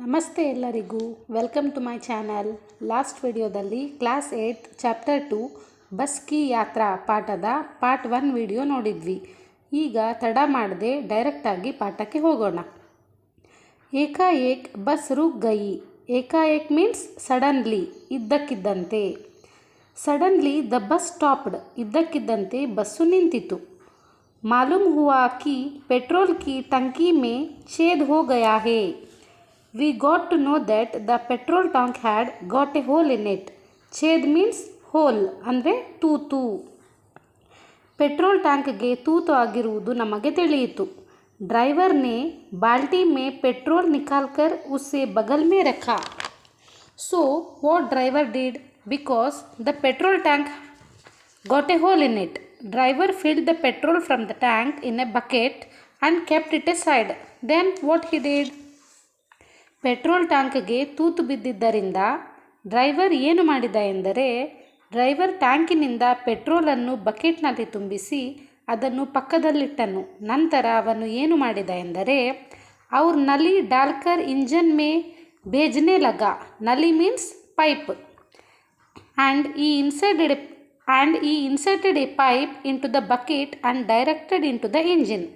ನಮಸ್ತೆ ಎಲ್ಲರಿಗೂ, welcome to my channel. Last ವಿಡಿಯೋದಲ್ಲಿ ಕ್ಲಾಸ್ 8 ಚಾಪ್ಟರ್ 2 ಬಸ್ ಕಿ ಯಾತ್ರಾ ಪಾಠದ ಪಾರ್ಟ್ 1 ವಿಡಿಯೋ ನೋಡಿದ್ವಿ. ಈಗ ತಡ ಮಾಡದೆ ಡೈರೆಕ್ಟಾಗಿ ಪಾಠಕ್ಕೆ ಹೋಗೋಣ. ಏಕಾಏಕ್ ಬಸ್ ರುಕ್ ಗಯಿ. ಏಕಾಏಕ್ ಮೀನ್ಸ್ ಸಡನ್ಲಿ, ಇದ್ದಕ್ಕಿದ್ದಂತೆ. Suddenly the bus stopped. ಇದ್ದಕ್ಕಿದ್ದಂತೆ ಬಸ್ಸು ನಿಂತಿತು. ಮಾಲೂಮ್ ಹುವಾ ಕಿ ಪೆಟ್ರೋಲ್ ಕಿ ಟಂಕಿ ಮೇ ಛೇದ್ ಹೋ ಗಯಾ ಹೇ. We got to know that the petrol tank had got a hole in it. ಛೇದ್ ಮೀನ್ಸ್ ಹೋಲ್ ಅಂದರೆ ತೂತು. ಪೆಟ್ರೋಲ್ ಟ್ಯಾಂಕ್ಗೆ ತೂತು ಆಗಿರುವುದು ನಮಗೆ ತಿಳಿಯಿತು. ಡ್ರೈವರ್ ನೆ ಬಾಲ್ಟಿ ಮೇ ಪೆಟ್ರೋಲ್ ನಿಕಾಲ್ಕರ್ ಉಸ್ಸೆ ಬಗಲ್ ಮೇ ರಖಾ. So what driver did, because the petrol tank got a hole in it. Driver filled the petrol from the tank in a bucket and kept it aside. Then what he did? Petrol ಟ್ಯಾಂಕ್ಗೆ ತೂತು ಬಿದ್ದಿದ್ದರಿಂದ driver ಏನು ಮಾಡಿದ ಎಂದರೆ, driver ಟ್ಯಾಂಕಿನಿಂದ ಪೆಟ್ರೋಲನ್ನು ಬಕೆಟ್ನಲ್ಲಿ ತುಂಬಿಸಿ ಅದನ್ನು ಪಕ್ಕದಲ್ಲಿಟ್ಟನು. ನಂತರ ಅವನು ಏನು ಮಾಡಿದ ಎಂದರೆ, ಅವ್ರ ನಲಿ ಡಾಲ್ಕರ್ ಇಂಜನ್ ಮೇ ಬೇಜನೆ ಲಗ. ನಲಿ means pipe. And he inserted a pipe into the bucket and directed into the engine.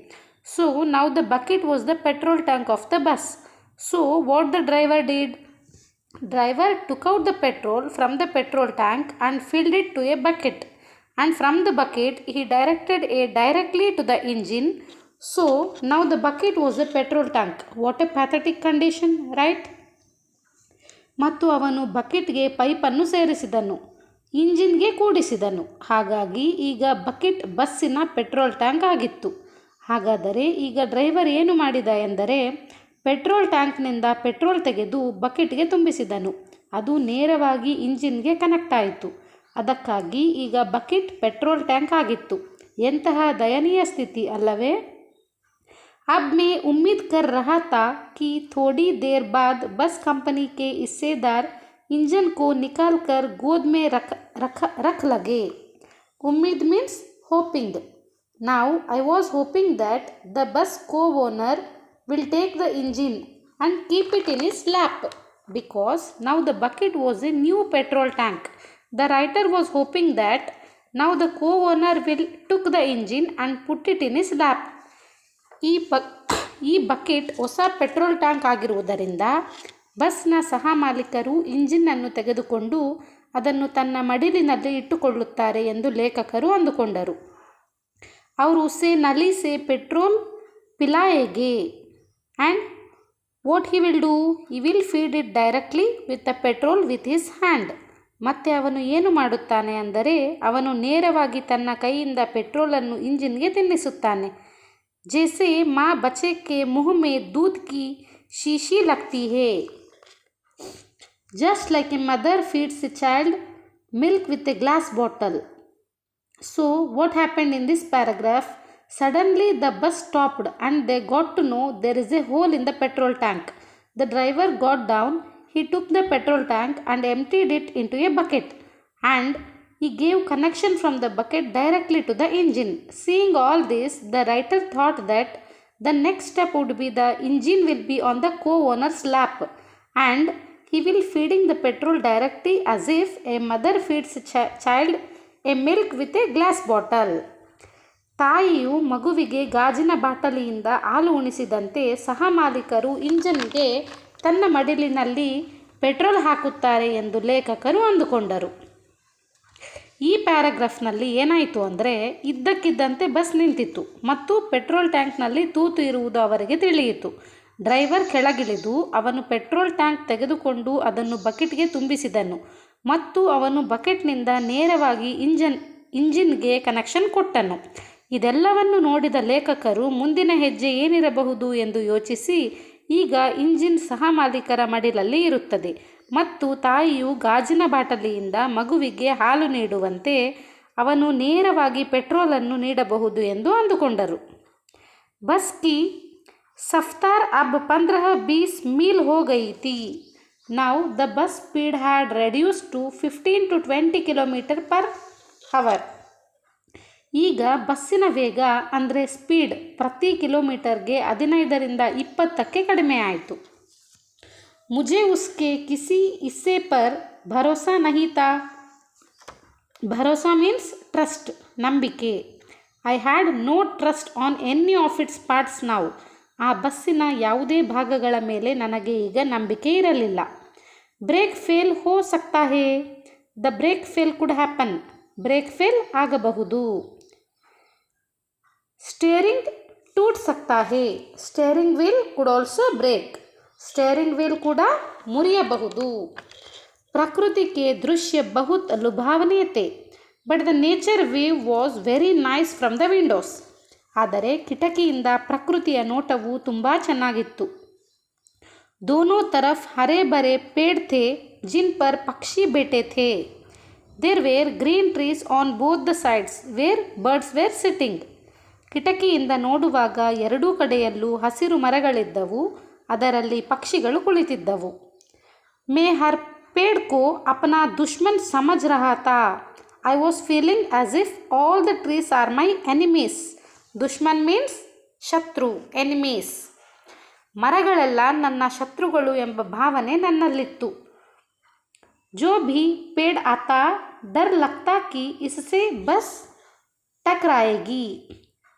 So now the bucket was the petrol tank of the bus. So what the driver did? Driver took out the petrol from the petrol tank and filled it to a bucket, and from the bucket he directed it directly to the engine. So now the bucket was a petrol tank. What a pathetic condition, right? ಮತ್ತು ಅವನು ಬಕೆಟ್ಗೆ ಪೈಪನ್ನು ಸೇರಿಸಿದನು, ಇಂಜಿನ್ಗೆ ಕೂಡಿಸಿದನು. ಹಾಗಾಗಿ ಈಗ bucket ಬಸ್ಸಿನ petrol tank ಆಗಿತ್ತು. ಹಾಗಾದರೆ ಈಗ driver ಏನು ಮಾಡಿದ ಎಂದರೆ, ಪೆಟ್ರೋಲ್ ಟ್ಯಾಂಕ್ನಿಂದ ಪೆಟ್ರೋಲ್ ತೆಗೆದು ಬಕೆಟ್ಗೆ ತುಂಬಿಸಿದನು. ಅದು ನೇರವಾಗಿ ಇಂಜಿನ್ಗೆ ಕನೆಕ್ಟ್ ಆಯಿತು. ಅದಕ್ಕಾಗಿ ಈಗ ಬಕೆಟ್ ಪೆಟ್ರೋಲ್ ಟ್ಯಾಂಕ್ ಆಗಿತ್ತು. ಎಂತಹ ದಯನೀಯ ಸ್ಥಿತಿ ಅಲ್ಲವೇ? अब मैं उम्मीद कर रहा था कि थोड़ी देर बाद बस कंपनी के हिस्सेदार इंजन को निकाल कर गोद में रख लगे. उम्मीद means hoping. Now I was hoping that the bus co-owner will take the engine and keep it in his lap, because now the bucket was a new petrol tank. The writer was hoping that now the co-owner will took the engine and put it in his lap. ಈ bucket ಹೊಸ petrol tank ಆಗಿರುವುದರಿಂದ ಬಸ್ನ ಸಹ ಮಾಲೀಕರು ಇಂಜಿನನ್ನು ತೆಗೆದುಕೊಂಡು ಅದನ್ನು ತನ್ನ ಮಡಿಲಿನಲ್ಲಿ ಇಟ್ಟುಕೊಳ್ಳುತ್ತಾರೆ ಎಂದು ಲೇಖಕರು ಅಂದುಕೊಂಡರು. ಅವರು ಸೆ ನಲಿ ಸೆ petrol ಪಿಲಾಯೆಗೆ. And what he will do? He will feed it directly with the petrol with his hand. ಮತ್ತೆ ಅವನು ಏನು ಮಾಡುತ್ತಾನೆ ಅಂದರೆ, ಅವನು ನೇರವಾಗಿ ತನ್ನ ಕೈಯಿಂದ ಪೆಟ್ರೋಲನ್ನು ಇಂಜಿನ್ಗೆ ತಿನ್ನಿಸುತ್ತಾನೆ. ಜೈಸೆ ಮಾ ಬಚ್ಚೆ ಕೆ ಮುಹ್ ಮೇ ದೂದ್ ಕಿ ಶೀಶಿ ಲಗ್ತಿ ಹೇ. Just like a mother feeds a child milk with a glass bottle. So what happened in this paragraph? Suddenly the bus stopped and they got to know there is a hole in the petrol tank. The driver got down, he took the petrol tank and emptied it into a bucket, and he gave connection from the bucket directly to the engine. Seeing all this, the writer thought that the next step would be the engine will be on the co-owner's lap and he will feeding the petrol directly as if a mother feeds a child a milk with a glass bottle. ತಾಯಿಯು ಮಗುವಿಗೆ ಗಾಜಿನ ಬಾಟಲಿಯಿಂದ ಹಾಲು ಉಣಿಸಿದಂತೆ ಸಹ ಮಾಲೀಕರು ಇಂಜನ್ಗೆ ತನ್ನ ಮಡಿಲಿನಲ್ಲಿ petrol ಹಾಕುತ್ತಾರೆ ಎಂದು ಲೇಖಕರು ಅಂದುಕೊಂಡರು. ಈ ಪ್ಯಾರಾಗ್ರಾಫ್ನಲ್ಲಿ ಏನಾಯಿತು ಅಂದರೆ, ಇದ್ದಕ್ಕಿದ್ದಂತೆ ಬಸ್ ನಿಂತಿತ್ತು ಮತ್ತು ಪೆಟ್ರೋಲ್ ಟ್ಯಾಂಕ್ನಲ್ಲಿ ತೂತು ಇರುವುದು ಅವರಿಗೆ ತಿಳಿಯಿತು. ಡ್ರೈವರ್ ಕೆಳಗಿಳಿದು ಅವನು ಪೆಟ್ರೋಲ್ ಟ್ಯಾಂಕ್ ತೆಗೆದುಕೊಂಡು ಅದನ್ನು ಬಕೆಟ್ಗೆ ತುಂಬಿಸಿದನು ಮತ್ತು ಅವನು ಬಕೆಟ್ನಿಂದ ನೇರವಾಗಿ ಇಂಜಿನ್ಗೆ ಕನೆಕ್ಷನ್ ಕೊಟ್ಟನು. ಇದೆಲ್ಲವನ್ನು ನೋಡಿದ ಲೇಖಕರು ಮುಂದಿನ ಹೆಜ್ಜೆ ಏನಿರಬಹುದು ಎಂದು ಯೋಚಿಸಿ, ಈಗ ಇಂಜಿನ್ ಸಹ ಮಾಲೀಕರ ಮಡಿಲಲ್ಲಿ ಇರುತ್ತದೆ ಮತ್ತು ತಾಯಿಯು ಗಾಜಿನ ಬಾಟಲಿಯಿಂದ ಮಗುವಿಗೆ ಹಾಲು ನೀಡುವಂತೆ ಅವನು ನೇರವಾಗಿ ಪೆಟ್ರೋಲನ್ನು ನೀಡಬಹುದು ಎಂದು ಅಂದುಕೊಂಡರು. ಬಸ್ ಕಿ ಸಫ್ತಾರ್ ಅಬ್ 15-20 ಮೀಲ್ ಹೋ ಗಯಿ ಥಿ. Now the bus speed had reduce to 15 to 20 km/h. ಈಗ ಬಸ್ಸಿನ ವೇಗ ಅಂದರೆ ಸ್ಪೀಡ್ ಪ್ರತಿ ಕಿಲೋಮೀಟರ್ಗೆ 15 ರಿಂದ 20ಕ್ಕೆ ಕಡಿಮೆ ಆಯಿತು. मुझे उसके किसी हिस्से पर भरोसा नहीं था. ಭರೋಸಾ ಮೀನ್ಸ್ ಟ್ರಸ್ಟ್, ನಂಬಿಕೆ. I had no trust on any of its parts now. ಆ ಬಸ್ಸಿನ ಯಾವುದೇ ಭಾಗಗಳ ಮೇಲೆ ನನಗೆ ಈಗ ನಂಬಿಕೆ ಇರಲಿಲ್ಲ. ಬ್ರೇಕ್ ಫೇಲ್ ಹೋ ಸಕ್ತಾ ಹೇ. The brake fail could happen. Brake fail ಆಗಬಹುದು. ಸ್ಟೇರಿಂಗ್ ಟೂಟ್ ಸಕ್ತಾ ಹೇ. Steering wheel could also break. Steering wheel ಕೂಡ ಮುರಿಯಬಹುದು. प्रकृति के दृश्य बहुत लुभावनीय थे. But the nature view was very nice from the windows. ಆದರೆ ಕಿಟಕಿಯಿಂದ ಪ್ರಕೃತಿಯ ನೋಟವು ತುಂಬ ಚೆನ್ನಾಗಿತ್ತು. दोनों तरफ हरे भरे पेड़ थे जिन पर पक्षी बैठे थे. There were green trees on both the sides where birds were sitting. ಕಿಟಕಿಯಿಂದ ನೋಡುವಾಗ ಎರಡೂ ಕಡೆಯಲ್ಲೂ ಹಸಿರು ಮರಗಳಿದ್ದವು, ಅದರಲ್ಲಿ ಪಕ್ಷಿಗಳು ಕುಳಿತಿದ್ದವು. ಮೇ ಹರ್ पेड़ को अपना दुश्मन समझ रहा था. I was feeling as if all the trees are my enemies. दुश्मन means ಶತ್ರು, enemies. ಮರಗಳೆಲ್ಲ ನನ್ನ ಶತ್ರುಗಳು ಎಂಬ ಭಾವನೆ ನನ್ನಲ್ಲಿತ್ತು. जो भी पेड़ आता डर लगता कि इससे बस टकराएगी.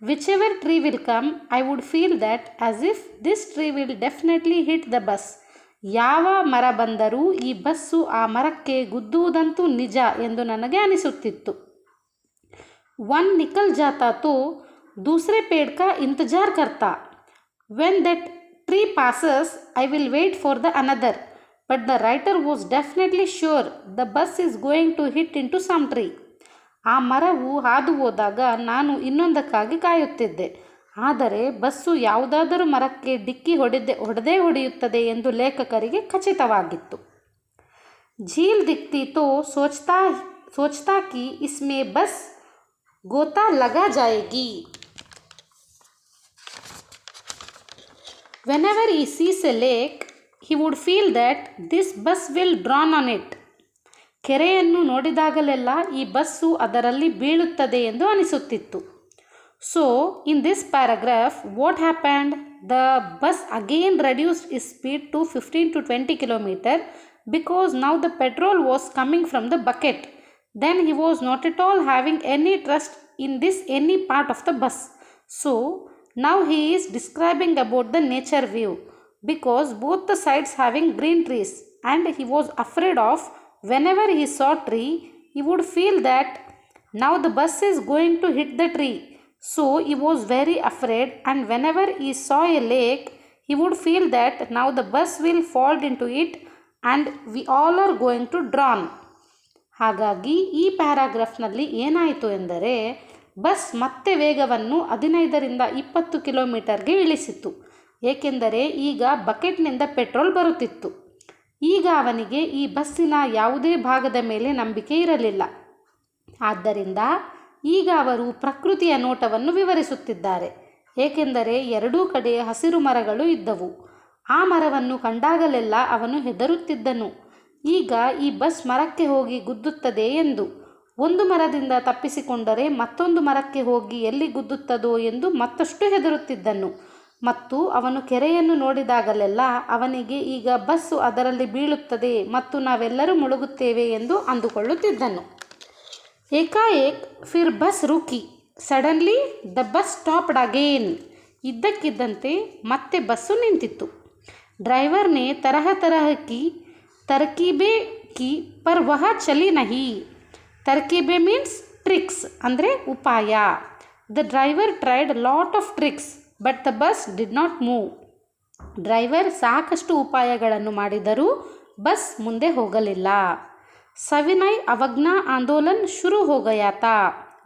Whichever tree will come, I would feel that as if this tree will definitely hit the bus. ಯಾವ ಮರ ಬಂದರೂ ಈ ಬಸ್ಸು ಆ ಮರಕ್ಕೆ ಗುದ್ದುವುದಂತೂ ನಿಜ ಎಂದು ನನಗೆ ಅನಿಸುತ್ತಿತ್ತು. ಒನ್ ನಿಕಲ್ ಜಾತಾ ತೋ ದೂಸರೆ ಪೇಡ್ ಕಾ ಇಂತಜಾರ್ ಕರ್ತಾ. When that tree passes I will wait for the another. But the writer was definitely sure the bus is going to hit into some tree. ಆ ಮರವು ಹಾದು ಹೋದಾಗ ನಾನು ಇನ್ನೊಂದಕ್ಕಾಗಿ ಕಾಯುತ್ತಿದ್ದೆ. ಆದರೆ ಬಸ್ಸು ಯಾವುದಾದರೂ ಮರಕ್ಕೆ ಡಿಕ್ಕಿ ಹೊಡೆದೇ ಹೊಡೆಯುತ್ತದೆ ಎಂದು ಲೇಖಕರಿಗೆ ಖಚಿತವಾಗಿತ್ತು. झील दिखती तो सोचता कि इसमें बस गोता लगा जाएगी. Whenever he sees a lake, he would feel that this bus will drown on it. ಕೆರೆಯನ್ನು ನೋಡಿದಾಗಲೆಲ್ಲ ಈ ಬಸ್ಸು ಅದರಲ್ಲಿ ಬೀಳುತ್ತದೆ ಎಂದು ಅನಿಸುತ್ತಿತ್ತು. So, in this paragraph, what happened? The bus again reduced its speed to 15 to 20 km because now the petrol was coming from the bucket. Then he was not at all having any trust in this any part of the bus. So, now he is describing about the nature view because both the sides having green trees, and he was afraid of whenever he saw tree, he would feel that now the bus is going to hit the tree. So he was very afraid, and whenever he saw a lake, he would feel that now the bus will fall into it and we all are going to drown. ಹಾಗಾಗಿ ಈ ಪ್ಯಾರಾಗ್ರಾಫ್ನಲ್ಲಿ ಏನಾಯಿತು ಎಂದರೆ, bus ಮತ್ತೆ ವೇಗವನ್ನು 15ರಿಂದ 20 ಕಿಲೋಮೀಟರ್ಗೆ ಇಳಿಸಿತು. ಏಕೆಂದರೆ ಈಗ ಬಕೆಟ್ನಿಂದ petrol ಬರುತ್ತಿತ್ತು. ಈಗ ಅವನಿಗೆ ಈ ಬಸ್ಸಿನ ಯಾವುದೇ ಭಾಗದ ಮೇಲೆ ನಂಬಿಕೆ ಇರಲಿಲ್ಲ. ಆದ್ದರಿಂದ ಈಗ ಅವರು ಪ್ರಕೃತಿಯ ನೋಟವನ್ನು ವಿವರಿಸುತ್ತಿದ್ದಾರೆ. ಏಕೆಂದರೆ ಎರಡೂ ಕಡೆ ಹಸಿರು ಮರಗಳು ಇದ್ದವು. ಆ ಮರವನ್ನು ಕಂಡಾಗಲೆಲ್ಲ ಅವನು ಹೆದರುತ್ತಿದ್ದನು. ಈಗ ಈ ಬಸ್ ಮರಕ್ಕೆ ಹೋಗಿ ಗುದ್ದುತ್ತದೆ ಎಂದು. ಒಂದು ಮರದಿಂದ ತಪ್ಪಿಸಿಕೊಂಡರೆ ಮತ್ತೊಂದು ಮರಕ್ಕೆ ಹೋಗಿ ಎಲ್ಲಿ ಗುದ್ದುತ್ತದೋ ಎಂದು ಮತ್ತಷ್ಟು ಹೆದರುತ್ತಿದ್ದನು. ಮತ್ತು ಅವನು ಕೆರೆಯನ್ನು ನೋಡಿದಾಗಲೆಲ್ಲ ಅವನಿಗೆ ಈಗ ಬಸ್ಸು ಅದರಲ್ಲಿ ಬೀಳುತ್ತದೆ ಮತ್ತು ನಾವೆಲ್ಲರೂ ಮುಳುಗುತ್ತೇವೆ ಎಂದು ಅಂದುಕೊಳ್ಳುತ್ತಿದ್ದನು. ಏಕಾಏಕ್ ಫಿರ್ ಬಸ್ ರುಕಿ. Suddenly the bus stopped again. ಇದ್ದಕ್ಕಿದ್ದಂತೆ ಮತ್ತೆ ಬಸ್ಸು ನಿಂತಿತ್ತು. ಡ್ರೈವರ್ನೇ ತರಹ ತರಹ ಕಿ ತರ್ಕೀಬೆ ಕಿ ಪರ್ ವಹ ಚಲಿ ನಹಿ. ತರ್ಕೀಬೆ ಮೀನ್ಸ್ ಟ್ರಿಕ್ಸ್ ಅಂದರೆ ಉಪಾಯ. The driver tried lot of tricks but the bus did not move. Driver ಸಾಕಷ್ಟು ಉಪಾಯಗಳನ್ನು ಮಾಡಿದರೂ ಬಸ್ ಮುಂದೆ ಹೋಗಲಿಲ್ಲ. सविनय अवज्ञा आंदोलन शुरू हो गया था.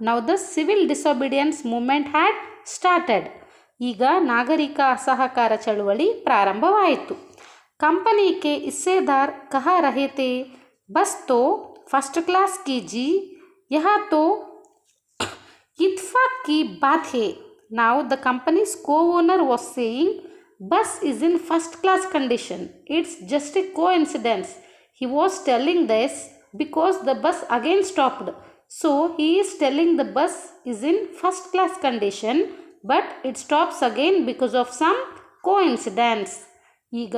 Now the civil disobedience movement had started. ಈಗ ನಾಗರಿಕ ಅಸಹಕಾರ ಚಳುವಳಿ ಪ್ರಾರಂಭವಾಯಿತು. कंपनी के हिस्सेदार कह रहे थे, बस तो फर्स्ट क्लास की जी, यह तो इत्फाक की बात है. Now the company's co-owner was saying, bus is in first class condition. It's just a coincidence. He was telling this because the bus again stopped. So he is telling the bus is in first class condition, but it stops again because of some coincidence. ಈಗ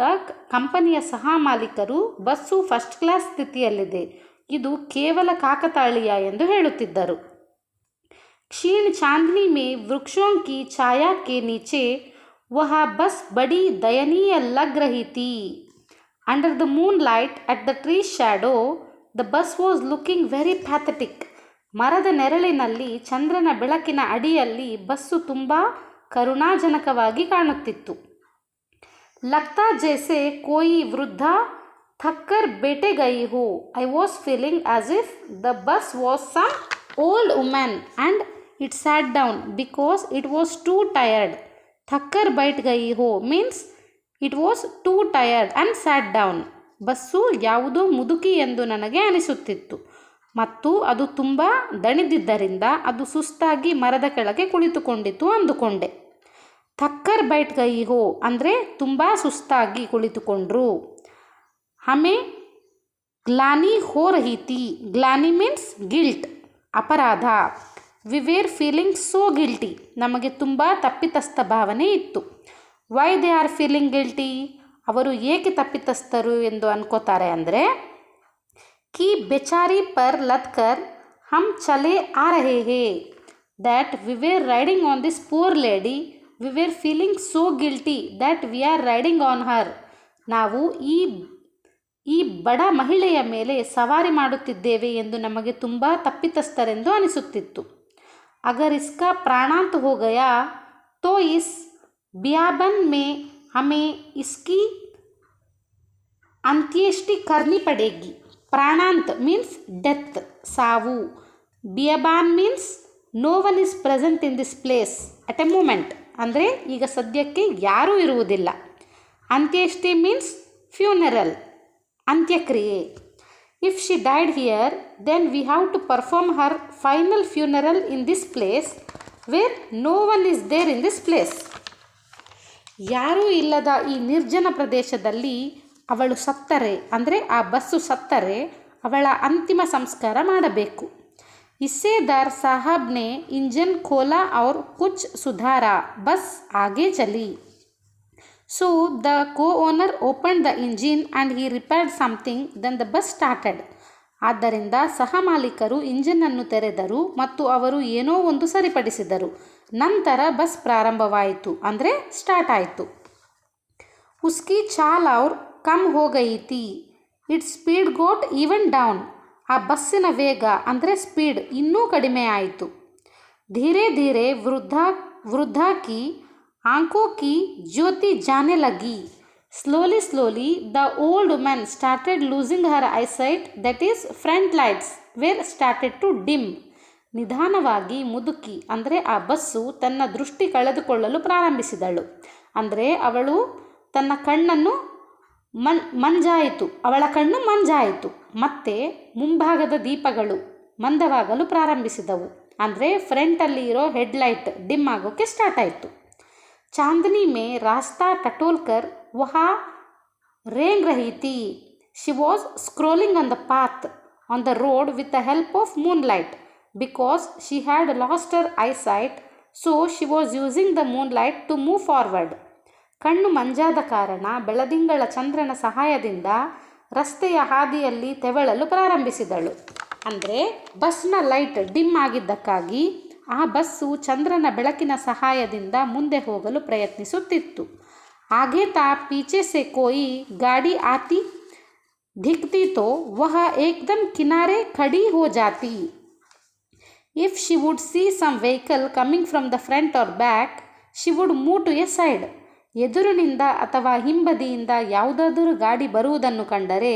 ಕಂಪನಿಯ ಸಹ ಮಾಲೀಕರು bus first class ಸ್ಥಿತಿಯಲ್ಲಿದೆ, ಇದು ಕೇವಲ ಕಾಕತಾಳೀಯ ಎಂದು ಹೇಳುತ್ತಿದ್ದರು. क्षीण चांदनी में वृक्षों की छाया के नीचे वह बस बड़ी दयनीय लग रही थी. Under the moonlight at the tree shadow, the bus was looking very pathetic. ಮರದ ನೆರಳಿನಲ್ಲಿ ಚಂದ್ರನ ಬೆಳಕಿನ ಅಡಿಯಲ್ಲಿ ಬಸ್ಸು ತುಂಬ ಕರುಣಾಜನಕವಾಗಿ ಕಾಣುತ್ತಿತ್ತು. लगता जैसे कोई वृद्धा थककर बैठे गई हो. I was feeling as if the bus was some old woman and it sat down because it was too tired. थककर बैठ गई हो means it was too tired and sat down. Bus ಯಾವುದೋ ಮುದುಕಿ ಎಂದು ನನಗೆ ಅನಿಸುತ್ತಿತ್ತು ಮತ್ತು ಅದು ತುಂಬ ದಣಿದಿದ್ದರಿಂದ ಅದು ಸುಸ್ತಾಗಿ ಮರದ ಕೆಳಗೆ ಕುಳಿತುಕೊಂಡಿತು ಅಂದುಕೊಂಡೆ. ಥಕ್ಕರ್ ಬೈಟ್ ಗೈ ಹೋ ಅಂದರೆ ತುಂಬ ಸುಸ್ತಾಗಿ ಕುಳಿತುಕೊಂಡ್ರು. ಹಮೆ ಗ್ಲಾನಿ ಹೋ ರಹಿ ತಿ. ಗ್ಲಾನಿ ಮೀನ್ಸ್ ಗಿಲ್ಟ್, ಅಪರಾಧ. We were feeling so guilty. ನಮಗೆ ತುಂಬ ತಪ್ಪಿತಸ್ಥ ಭಾವನೆ ಇತ್ತು. Why they are feeling guilty. ಅವರು ಏಕೆ ತಪ್ಪಿತಸ್ಥರು ಎಂದು ಅನ್ಕೋತಾರೆ ಅಂದರೆ, ಕಿ ಬೆಚಾರಿ ಪರ್ ಲತ್ಕರ್ ಹಮ್ ಚಲೆ ಆ ರಹೆ ಹೇ. That we were riding on this poor lady. We were feeling so guilty that we are riding on her. ನಾವು ಈ ಬಡ ಮಹಿಳೆಯ ಮೇಲೆ ಸವಾರಿ ಮಾಡುತ್ತಿದ್ದೇವೆ ಎಂದು ನಮಗೆ ತುಂಬ ತಪ್ಪಿತಸ್ಥರೆಂದು ಅನಿಸುತ್ತಿತ್ತು. ಅಗರ್ ಇಸ್ಕಾ ಪ್ರಾಣಾಂತ ಹೋ ಗಯಾ ತೋ ಇಸ್ ಬಿಯಾಬನ್ ಮೇ ಹಮೇ ಇಸ್ಕಿ ಅಂತ್ಯೇಷ್ಟಿ ಕರ್ನಿ ಪಡೇಗಿ. ಪ್ರಾಣಾಂತ್ ಮೀನ್ಸ್ ಡೆತ್, ಸಾವು. ಬಿಯಾಬಾನ್ means no one is present in this place at a moment, ಅಂದರೆ ಈಗ ಸದ್ಯಕ್ಕೆ ಯಾರೂ ಇರುವುದಿಲ್ಲ. ಅಂತ್ಯೇಷ್ಟಿ ಮೀನ್ಸ್ ಫ್ಯೂನರಲ್, ಅಂತ್ಯಕ್ರಿಯೆ. If she died here then we have to perform her final funeral in this place where no one is there in this place. ಯಾರೂ ಇಲ್ಲದ ಈ ನಿರ್ಜನ ಪ್ರದೇಶದಲ್ಲಿ ಅವಳು ಸತ್ತರೆ, ಅಂದರೆ ಆ ಬಸ್ಸು ಸತ್ತರೆ ಅವಳ ಅಂತಿಮ ಸಂಸ್ಕಾರ ಮಾಡಬೇಕು. ಹಿಸ್ಸೇದಾರ್ ಸಾಹಬ್ನೆ ಇಂಜನ್ ಖೋಲಾ ಔರ್ ಕುಚ್ ಸುಧಾರಾ, ಬಸ್ ಆಗೇ ಚಲಿ. So the co owner open the engine and he repaired something then the bus started. ಆದ್ದರಿಂದ ಸಹ ಮಾಲೀಕರು ಇಂಜಿನನ್ನು ತೆರೆದರು ಮತ್ತು ಅವರು ಏನೋ ಒಂದು ಸರಿಪಡಿಸಿದರು. ನಂತರ ಬಸ್ ಪ್ರಾರಂಭವಾಯಿತು, ಅಂದರೆ ಸ್ಟಾರ್ಟ್ ಆಯಿತು. ಉಸ್ಕಿ ಚಾಲ್ ಔರ್ ಕಮ್ ಹೋ ಗಯಿ ತಿ. It speed got even down. ಆ ಬಸ್ಸಿನ ವೇಗ ಅಂದರೆ ಸ್ಪೀಡ್ ಇನ್ನೂ ಕಡಿಮೆ ಆಯಿತು. ಧೀರೆ ಧೀರೆ ವೃದ್ಧಾ ಕಿ ಆಂಖೋ ಕಿ ಜ್ಯೋತಿ ಜಾನೆ ಲಗಿ. Slowly slowly the old woman started losing her eyesight, that is front lights were started to dim. ನಿಧಾನವಾಗಿ ಮುದುಕಿ ಅಂದರೆ ಆ ಬಸ್ಸು ತನ್ನ ದೃಷ್ಟಿ ಕಳೆದುಕೊಳ್ಳಲು ಪ್ರಾರಂಭಿಸಿದಳು. ಅಂದರೆ ಅವಳು ತನ್ನ ಕಣ್ಣನ್ನು ಮಂಜಾಯಿತು, ಅವಳ ಕಣ್ಣು ಮಂಜಾಯಿತು. ಮತ್ತೆ ಮುಂಭಾಗದ ದೀಪಗಳು ಮಂದವಾಗಲು ಪ್ರಾರಂಭಿಸಿದವು, ಅಂದರೆ ಫ್ರಂಟಲ್ಲಿ ಇರೋ ಹೆಡ್ಲೈಟ್ ಡಿಮ್ ಆಗೋಕ್ಕೆ ಸ್ಟಾರ್ಟ್ ಆಯಿತು. ಚಾಂದನಿ ಮೇ ರಾಸ್ತಾ ಟಟೋಲ್ಕರ್ ವಹಾ ರೇಂಗ್ ರಹಿ ತಿ. She was scrolling on the path on the road with the help of moonlight. Because she had lost her eyesight, so she was using the moonlight to move forward. ಕಣ್ಣು ಮಂಜಾದ ಕಾರಣ ಬೆಳದಿಂಗಳ ಚಂದ್ರನ ಸಹಾಯದಿಂದ ರಸ್ತೆಯ ಹಾದಿಯಲ್ಲಿ ತೆವಳಲು ಪ್ರಾರಂಭಿಸಿದಳು. ಅಂದರೆ ಬಸ್ನ ಲೈಟ್ ಡಿಮ್ ಆಗಿದ್ದಕ್ಕಾಗಿ ಆ ಬಸ್ಸು ಚಂದ್ರನ ಬೆಳಕಿನ ಸಹಾಯದಿಂದ ಮುಂದೆ ಹೋಗಲು ಪ್ರಯತ್ನಿಸುತ್ತಿತ್ತು. ಆಗೆ ತಾ ಪೀಚೆ ಸೆ ಕೋಯಿ ಗಾಡಿ ಆತಿ ದಿಖ್ತಿ ತೋ ವಹ ಏಕ್ದಮ್ ಕಿನಾರೆ ಖಡಿ ಹೋ ಜಾತಿ. If she would see some vehicle coming from the front or back, she would move to a side. ಎದುರಿನಿಂದ ಅಥವಾ ಹಿಂಬದಿಯಿಂದ ಯಾವುದಾದರೂ ಗಾಡಿ ಬರುವುದನ್ನು ಕಂಡರೆ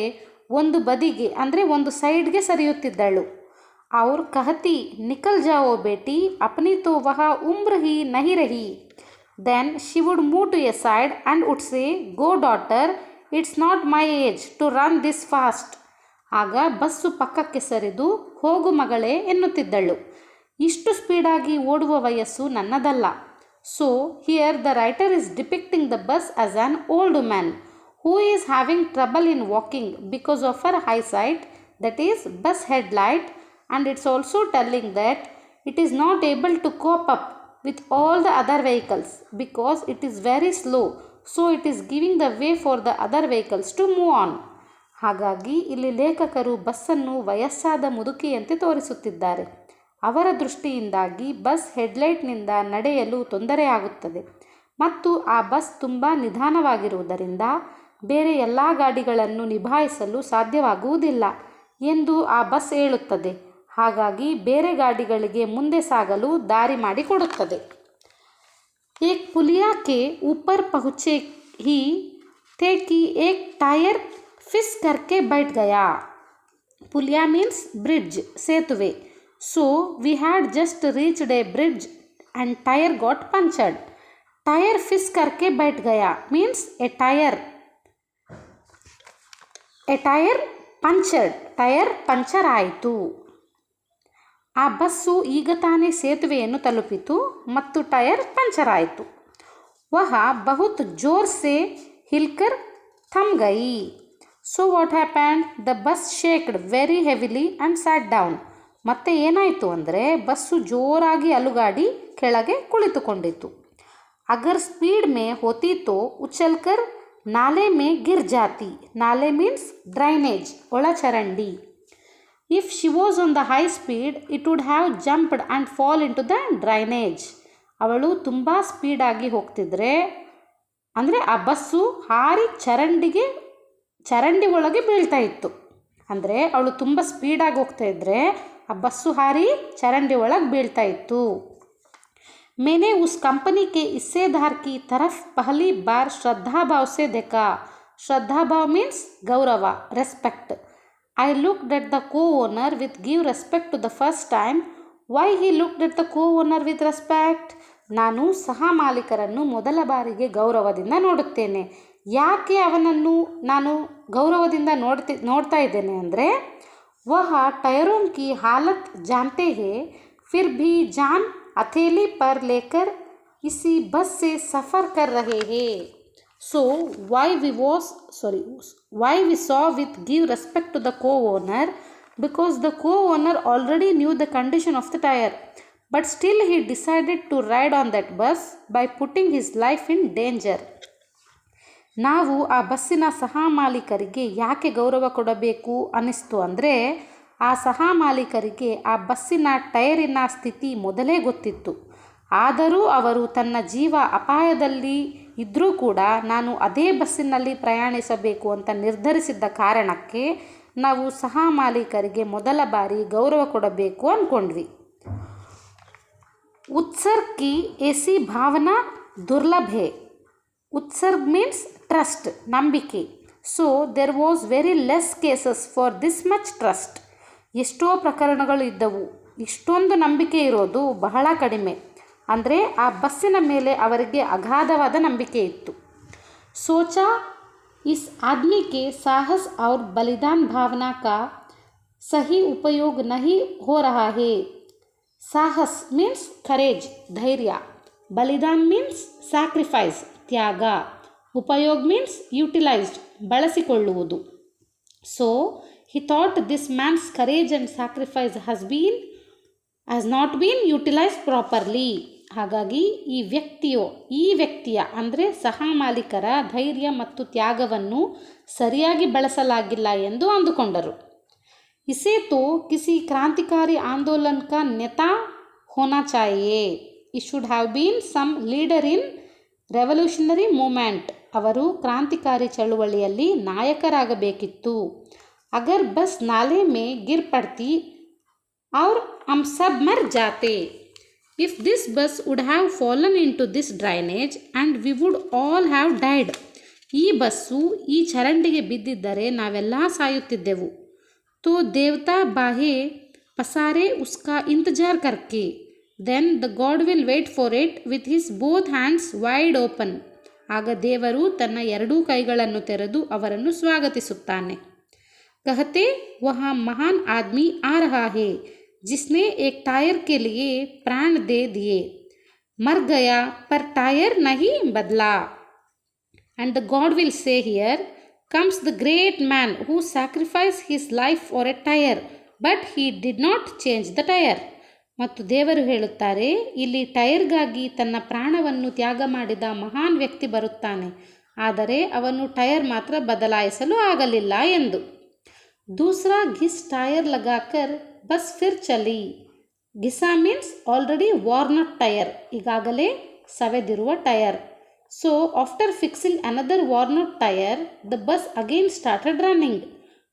ಒಂದು ಬದಿಗೆ ಅಂದರೆ ಒಂದು ಸೈಡ್ಗೆ ಸರಿಯುತ್ತಿದ್ದಳು. ಅವ್ರ ಕಹತಿ ನಿಕಲ್ ಜಾವೋ ಬೇಟಿ ಅಪ್ನಿ ತೋ ವಹ ಉಮ್ರ್ ಹಿ ನಹಿ ರಹಿ. Then she would move to a side and would say, go daughter, it's not my age to run this fast. ಆಗ ಬಸ್ಸು ಪಕ್ಕಕ್ಕೆ ಸರಿದು, ಹೋಗು ಮಗಳೇ ಎನ್ನುತ್ತಿದ್ದಳು, ಇಷ್ಟು ಸ್ಪೀಡಾಗಿ ಓಡುವ ವಯಸ್ಸು ನನ್ನದಲ್ಲ. So here the writer is depicting the bus as an old woman who is having trouble in walking because of her eyesight, that is bus headlight, and it's also telling that it is not able to cope up with all the other vehicles because it is very slow so it is giving the way for the other vehicles to move on. ಹಾಗಾಗಿ ಇಲ್ಲಿ ಲೇಖಕರು ಬಸ್ಸನ್ನು ವಯಸ್ಸಾದ ಮುದುಕಿಯಂತೆ ತೋರಿಸುತ್ತಿದ್ದಾರೆ. ಅವರ ದೃಷ್ಟಿಯಿಂದಾಗಿ bus ಹೆಡ್ಲೈಟ್ನಿಂದ ನಡೆಯಲು ತೊಂದರೆಯಾಗುತ್ತದೆ ಮತ್ತು ಆ ಬಸ್ ತುಂಬ ನಿಧಾನವಾಗಿರುವುದರಿಂದ ಬೇರೆ ಎಲ್ಲ ಗಾಡಿಗಳನ್ನು ನಿಭಾಯಿಸಲು ಸಾಧ್ಯವಾಗುವುದಿಲ್ಲ ಎಂದು ಆ ಬಸ್ ಹೇಳುತ್ತದೆ. ಹಾಗಾಗಿ ಬೇರೆ ಗಾಡಿಗಳಿಗೆ ಮುಂದೆ ಸಾಗಲು ದಾರಿ ಮಾಡಿಕೊಡುತ್ತದೆ. एक पुलिया के ऊपर पहुँचे ही थे कि एक टायर फिस करके बैठ गया. पुलिया मीन्स ब्रिड्ज, सेतुवे. So we had just reached a bridge and tire got punctured. Tire फिस करके बैठ गया means a tire punctured. Tyre puncture ಆಯಿತು. ಆ ಬಸ್ಸು ಈಗ ತಾನೇ ಸೇತುವೆಯನ್ನು ತಲುಪಿತು ಮತ್ತು ಟೈರ್ ಪಂಚರ್ ಆಯಿತು. ವಹ ಬಹುತ್ ಜೋರ್ ಸೆ ಹಿಲ್ಕರ್ ಥಮ್ ಗಯಿ. So what happened? The bus shaked very heavily and sat down. ಮತ್ತೆ ಏನಾಯಿತು ಅಂದರೆ ಬಸ್ಸು ಜೋರಾಗಿ ಅಲುಗಾಡಿ ಕೆಳಗೆ ಕುಳಿತುಕೊಂಡಿತು. ಅಗರ್ ಸ್ಪೀಡ್ ಮೇ ಹೋತಿ ತೋ ಉಚ್ಚಲ್ಕರ್ ನಾಲೆ ಮೇ ಗಿರ್ ಜಾತಿ. ನಾಲೆ ಮೀನ್ಸ್ ಡ್ರೈನೇಜ್, ಒಳಚರಂಡಿ. If she was on the high speed, it would have jumped and fall into the drainage. ಅವಳು ತುಂಬ ಸ್ಪೀಡಾಗಿ ಹೋಗ್ತಿದ್ರೆ ಅಂದರೆ ಆ ಬಸ್ಸು ಹಾರಿ ಚರಂಡಿ ಒಳಗೆ ಬೀಳ್ತಾ ಇತ್ತು. ಅಂದರೆ ಅವಳು ತುಂಬ ಸ್ಪೀಡಾಗಿ ಹೋಗ್ತಾ ಇದ್ದರೆ ಆ ಬಸ್ಸು ಹಾರಿ ಚರಂಡಿ ಒಳಗೆ ಬೀಳ್ತಾ ಇತ್ತು. मैंने उस कंपनी के हिस्सेदार की तरफ पहली बार श्रद्धा भाव से देखा. श्रद्धा भाव means Gaurav, respect. I looked at the co-owner with give respect to the first time. Why he looked at the co-owner with respect? ನಾನು ಸಹ ಮಾಲೀಕರನ್ನು ಮೊದಲ ಬಾರಿಗೆ ಗೌರವದಿಂದ ನೋಡುತ್ತೇನೆ. ಯಾಕೆ ಅವನನ್ನು ನಾನು ಗೌರವದಿಂದ ನೋಡ್ತಾ ಇದ್ದೇನೆ ಅಂದರೆ ವಹ ಟೈರೋं की हालत जानते हैं फिर भी जान हथेली पर लेकर इसी बस से सफ़र कर रहे हैं. So why we saw with give respect to the co-owner? Because the co-owner already knew the condition of the tire, but still he decided to ride on that bus by putting his life in danger. ನಾವು ಆ ಬಸ್ಸಿನ ಸಹ ಮಾಲೀಕರಿಗೆ ಯಾಕೆ ಗೌರವ ಕೊಡಬೇಕು ಅನ್ನಿಸ್ತು ಅಂದರೆ ಆ ಸಹ ಮಾಲೀಕರಿಗೆ ಆ ಬಸ್ಸಿನ ಟೈರಿನ ಸ್ಥಿತಿ ಮೊದಲೇ ಗೊತ್ತಿತ್ತು. ಆದರೂ ಅವರು ತನ್ನ ಜೀವ ಅಪಾಯದಲ್ಲಿ ಇದ್ದರೂ ಕೂಡ ನಾನು ಅದೇ ಬಸ್ಸಿನಲ್ಲಿ ಪ್ರಯಾಣಿಸಬೇಕು ಅಂತ ನಿರ್ಧರಿಸಿದ್ದ ಕಾರಣಕ್ಕೆ ನಾವು ಸಹ ಮಾಲೀಕರಿಗೆ ಮೊದಲ ಬಾರಿ ಗೌರವ ಕೊಡಬೇಕು ಅಂದ್ಕೊಂಡ್ವಿ. ಉತ್ಸರ್ಗ್ ಕಿ ऐसी ಭಾವನಾ ದುರ್ಲಭ है. ಉತ್ಸರ್ಗ್ ಮೀನ್ಸ್ ಟ್ರಸ್ಟ್, ನಂಬಿಕೆ. So there was very less cases for this much trust. ಎಷ್ಟೋ ಪ್ರಕರಣಗಳು ಇದ್ದವು, ಇಷ್ಟೊಂದು ನಂಬಿಕೆ ಇರೋದು ಬಹಳ ಕಡಿಮೆ. ಅಂದರೆ ಆ ಬಸ್ಸಿನ ಮೇಲೆ ಅವರಿಗೆ ಅಗಾಧವಾದ ನಂಬಿಕೆ ಇತ್ತು. सोचा इस आदमी के साहस और बलिदान भावना का सही उपयोग नहीं हो रहा है. साहस मीन्स करेज, धैर्य. बलिदान मीन्स ಸ್ಯಾಕ್ರಿಫೈಸ್, ತ್ಯಾಗ. ಉಪಯೋಗ ಮೀನ್ಸ್ ಯುಟಿಲೈಸ್ಡ್, ಬಳಸಿಕೊಳ್ಳುವುದು. So he thought this man's courage and sacrifice has not been utilized properly. ಹಾಗಾಗಿ ಈ ವ್ಯಕ್ತಿಯ ಅಂದರೆ ಸಹ ಮಾಲೀಕರ ಧೈರ್ಯ ಮತ್ತು ತ್ಯಾಗವನ್ನು ಸರಿಯಾಗಿ ಬಳಸಲಾಗಿಲ್ಲ ಎಂದು ಅಂದುಕೊಂಡರು. ಇಸೆ ತೋ ಕಿಸಿ ಕ್ರಾಂತಿಕಾರಿ ಆಂದೋಲನ ಕಾ ನೇತಾ ಹೋನಾ ಚಾಹಿಯೇ. It should have been some leader in revolutionary movement. ಅವರು ಕ್ರಾಂತಿಕಾರಿ ಚಳುವಳಿಯಲ್ಲಿ ನಾಯಕರಾಗಬೇಕಿತ್ತು. ಅಗರ್ ಬಸ್ ನಾಲೆ ಮೇ ಗಿರ್ ಪಡ್ತಿ ಔರ್ ಹಮ್ ಸಬ್ ಮರ್ ಜಾತೆ. If this bus would have fallen into this drainage and we would all have died. ಈ ಬಸ್ಸು ಈ ಚರಂಡಿಗೆ ಬಿದ್ದಿದ್ದರೆ ನಾವೆಲ್ಲ ಸಾಯುತ್ತಿದ್ದೆವು. तो देवता बाहे पसारे उसका इंतजार करके. Then the God will wait for it with his both hands wide open. ಆಗ ದೇವರು ತನ್ನ ಎರಡೂ ಕೈಗಳನ್ನು ತೆರೆದು ಅವರನ್ನು ಸ್ವಾಗತಿಸುತ್ತಾನೆ. कहते वहाँ महान आदमी आ रहा है जिसने एक टायर के लिए प्राण दे दिए. मर गया पर टायर नहीं बदला. And the God will say here comes the great man who sacrificed his life for a tire, but he did not change the tire. ಮತ್ತು ದೇವರು ಹೇಳುತ್ತಾರೆ, ಇಲ್ಲಿ ಟೈರ್ಗಾಗಿ ತನ್ನ ಪ್ರಾಣವನ್ನು ತ್ಯಾಗ ಮಾಡಿದ ಮಹಾನ್ ವ್ಯಕ್ತಿ ಬರುತ್ತಾನೆ, ಆದರೆ ಅವನು ಟೈರ್ ಮಾತ್ರ ಬದಲಾಯಿಸಲು ಆಗಲಿಲ್ಲ ಎಂದು. ದೂಸರಾ ಘಿಸ್ ಟೈರ್ ಲಗಾಕರ್ ಬಸ್ ಫಿರ್ ಚಲಿ. ಘಿಸಾ ಮೀನ್ಸ್ ಆಲ್ರೆಡಿ ವಾರ್ನ್ ಟೈರ್, ಈಗಾಗಲೇ ಸವೆದಿರುವ tyre. So after fixing another worn tyre the bus again started running.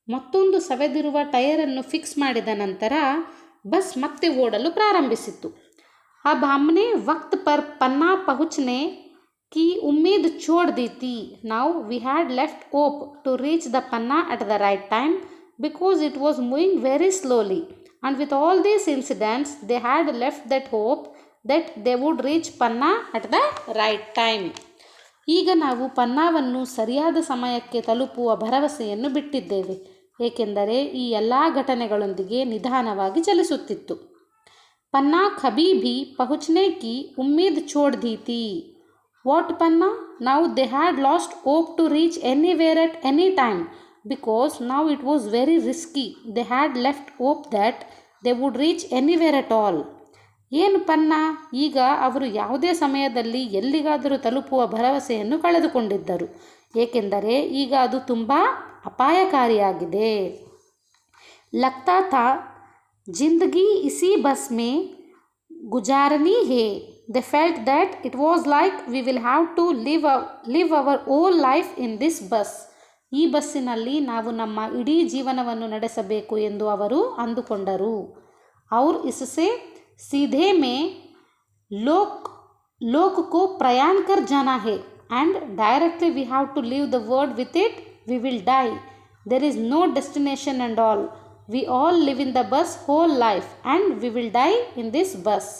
ಮತ್ತೊಂದು ಸವೆದಿರುವ ಟೈರನ್ನು ಫಿಕ್ಸ್ ಮಾಡಿದ ನಂತರ ಬಸ್ ಮತ್ತೆ ಓಡಲು ಪ್ರಾರಂಭಿಸಿತು. ಅಬ್ ಹಮ್ನೆ ವಕ್ತ್ ಪರ್ ಪನ್ನಾ ಪಹುಂಚನೆ की उम्मीद छोड़ दी थी. Now we had left hope to reach the Panna at the right time because it was moving very slowly. And with all these incidents, they had left that hope that they would reach Panna at the right time. ಈಗ ನಾವು ಪನ್ನಾವನ್ನು ಸರಿಯಾದ ಸಮಯಕ್ಕೆ ತಲುಪುವ ಭರವಸೆಯನ್ನು ಬಿಟ್ಟಿದ್ದೇವೆ, ಏಕೆಂದರೆ ಈ ಎಲ್ಲ ಘಟನೆಗಳೊಂದಿಗೆ ನಿಧಾನವಾಗಿ ಚಲಿಸುತ್ತಿತ್ತು. ಪನ್ನಾ ಕಭಿ ಭಿ ಪಹುಂಚನೆ ಕಿ ಉಮ್ಮೀದ್ ಛೋಡ್ ದಿ ಥಿ. What Panna? Now they had lost hope to reach anywhere at any time because now it was very risky. They had left hope that they would reach anywhere at all. ಏನು ಪನ್ನ? ಈಗ ಅವರು ಯಾವುದೇ ಸಮಯದಲ್ಲಿ ಎಲ್ಲಿಗಾದರೂ ತಲುಪುವ ಭರವಸೆಯನ್ನು ಕಳೆದುಕೊಂಡಿದ್ದರು, ಏಕೆಂದರೆ ಈಗ ಅದು ತುಂಬ ಅಪಾಯಕಾರಿಯಾಗಿದೆ. ಲಗ್ತಾ ಥಾ ಜಿಂದಗಿ ಇಸಿ ಬಸ್ ಮೇ ಗುಜಾರನಿ ಹೇ. They felt that it was like we will have to live our whole life in this bus. ಈ ಬಸ್ಸಿನಲ್ಲಿ ನಾವು ನಮ್ಮ ಇಡೀ ಜೀವನವನ್ನು ನಡೆಸಬೇಕು ಎಂದು ಅವರು ಅಂದುಕೊಂಡರು. और इससे सीधे में लोक को प्रयाण कर जाना है and directly we have to leave the world with it. We will die. There is no destination and all. We all live in the bus whole life and we will die in this bus.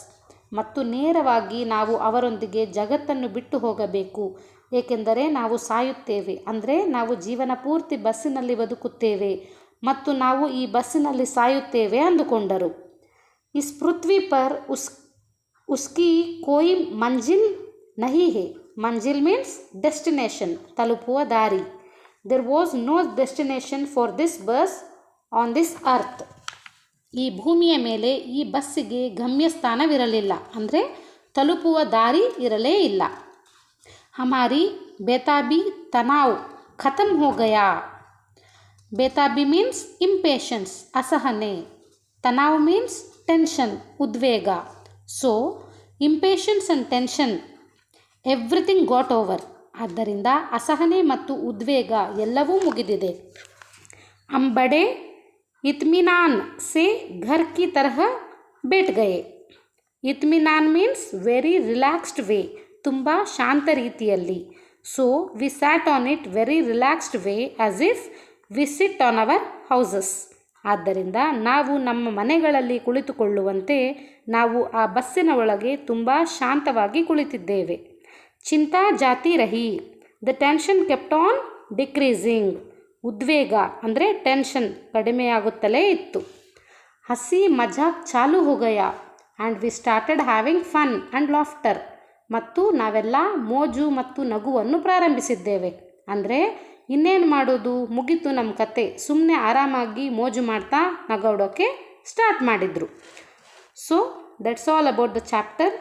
ಮತ್ತು ನೇರವಾಗಿ ನಾವು ಅವರೊಂದಿಗೆ ಜಗತ್ತನ್ನು ಬಿಟ್ಟು ಹೋಗಬೇಕು, ಏಕೆಂದರೆ ನಾವು ಸಾಯುತ್ತೇವೆ, ಅಂದರೆ ನಾವು ಜೀವನ ಪೂರ್ತಿ ಬಸ್ಸಿನಲ್ಲಿ ಬದುಕುತ್ತೇವೆ ಮತ್ತು ನಾವು ಈ ಬಸ್ಸಿನಲ್ಲಿ ಸಾಯುತ್ತೇವೆ ಅಂದುಕೊಂಡರು. ಇಸ್ ಪೃಥ್ವಿ ಪರ್ ಉಸ್ಕಿ ಕೋಯಿ ಮಂಜಿಲ್ ನಹಿ ಹೇ. ಮಂಜಿಲ್ ಮೀನ್ಸ್ ಡೆಸ್ಟಿನೇಷನ್, ತಲುಪುವ ದಾರಿ. There was no destination for this bus on this earth. ಈ ಭೂಮಿಯ ಮೇಲೆ ಈ ಬಸ್ಸಿಗೆ ಗಮ್ಯಸ್ಥಾನವಿರಲಿಲ್ಲ, ಅಂದರೆ ತಲುಪುವ ದಾರಿ ಇರಲೇ ಇಲ್ಲ. ಹಮಾರಿ ಬೇತಾಬಿ ತನಾವ್ ಖತಮ್ ಹೋ ಗಯಾ. ಬೇತಾಬಿ ಮೀನ್ಸ್ ಇಂಪೇಷನ್ಸ್, ಅಸಹನೆ. ತನಾವ್ ಮೀನ್ಸ್ ಟೆನ್ಷನ್, ಉದ್ವೇಗ. So impatience and tension everything got over. ಆದ್ದರಿಂದ ಅಸಹನೆ ಮತ್ತು ಉದ್ವೇಗ ಎಲ್ಲವೂ ಮುಗಿದಿದೆ. ಅಂಬಡೆ इत्मीनान से घर की तरह बैठ गए. इत्मीनान मीन्स ವೆರಿ ರಿಲ್ಯಾಕ್ಸ್ಡ್ ವೇ, ತುಂಬ ಶಾಂತ ರೀತಿಯಲ್ಲಿ. So we sat on it very relaxed way as if we sit on our houses. ಆದ್ದರಿಂದ ನಾವು ನಮ್ಮ ಮನೆಗಳಲ್ಲಿ ಕುಳಿತುಕೊಳ್ಳುವಂತೆ ನಾವು ಆ ಬಸ್ಸಿನ ಒಳಗೆ ತುಂಬ ಶಾಂತವಾಗಿ ಕುಳಿತಿದ್ದೇವೆ. ಚಿಂತಾ ಜಾತಿ ರಹಿ. The tension kept on decreasing. ಉದ್ವೇಗ ಅಂದರೆ ಟೆನ್ಷನ್ ಕಡಿಮೆಯಾಗುತ್ತಲೇ ಇತ್ತು. ಹಸಿ ಮಜಾಕ್ ಚಾಲು ಹೋ ಗಯಾ and we started having fun and laughter. ಮತ್ತು ನಾವೆಲ್ಲ ಮೋಜು ಮತ್ತು ನಗುವನ್ನು ಪ್ರಾರಂಭಿಸಿದ್ದೇವೆ, ಅಂದರೆ ಇನ್ನೇನು ಮಾಡೋದು, ಮುಗೀತು ನಮ್ಮ ಕತೆ, ಸುಮ್ಮನೆ ಆರಾಮಾಗಿ ಮೋಜು ಮಾಡ್ತಾ ನಗಾಡೋಕ್ಕೆ ಸ್ಟಾರ್ಟ್ ಮಾಡಿದರು. So that's all about the chapter.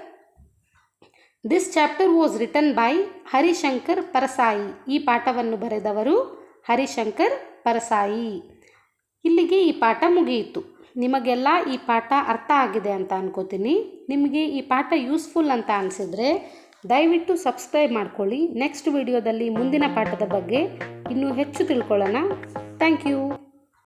This chapter was written by Harishankar Parsai. ಈ ಪಾಠವನ್ನು ಬರೆದವರು ಹರಿಶಂಕರ್ ಪರಸಾಯಿ. ಇಲ್ಲಿಗೆ ಈ ಪಾಠ ಮುಗಿಯಿತು. ನಿಮಗೆಲ್ಲ ಈ ಪಾಠ ಅರ್ಥ ಆಗಿದೆ ಅಂತ ಅನ್ಕೋತೀನಿ. ನಿಮಗೆ ಈ ಪಾಠ ಯೂಸ್ಫುಲ್ ಅಂತ ಅನಿಸಿದರೆ ದಯವಿಟ್ಟು ಸಬ್ಸ್ಕ್ರೈಬ್ ಮಾಡ್ಕೊಳ್ಳಿ. ನೆಕ್ಸ್ಟ್ ವಿಡಿಯೋದಲ್ಲಿ ಮುಂದಿನ ಪಾಠದ ಬಗ್ಗೆ ಇನ್ನೂ ಹೆಚ್ಚು ತಿಳ್ಕೊಳ್ಳೋಣ. Thank you.